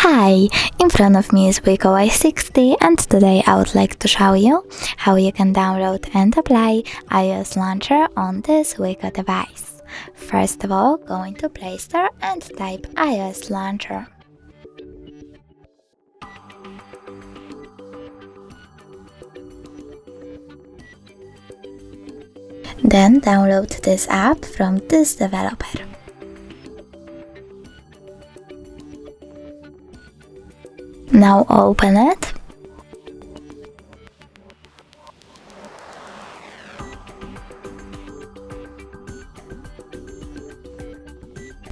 Hi, in front of me is WIKO Y60 and today I would like to show you how you can download and apply iOS launcher on this WIKO device. First of all, go into Play Store and type iOS launcher. Then download this app from this developer. Now open it.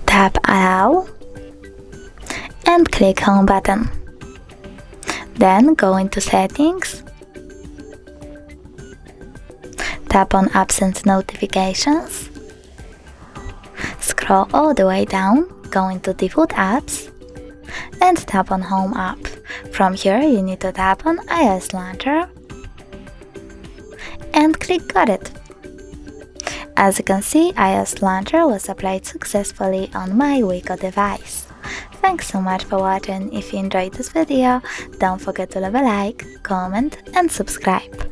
Tap Allow and click Home button. Then go into Settings. Tap on Apps and Notifications. Scroll all the way down, go into Default Apps and tap on Home app. From here you need to tap on iOS launcher and click Got it. As you can see, iOS launcher was applied successfully on my WIKO device. Thanks so much for watching. If you enjoyed this video, don't forget to leave a like, comment and subscribe.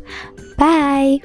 Bye!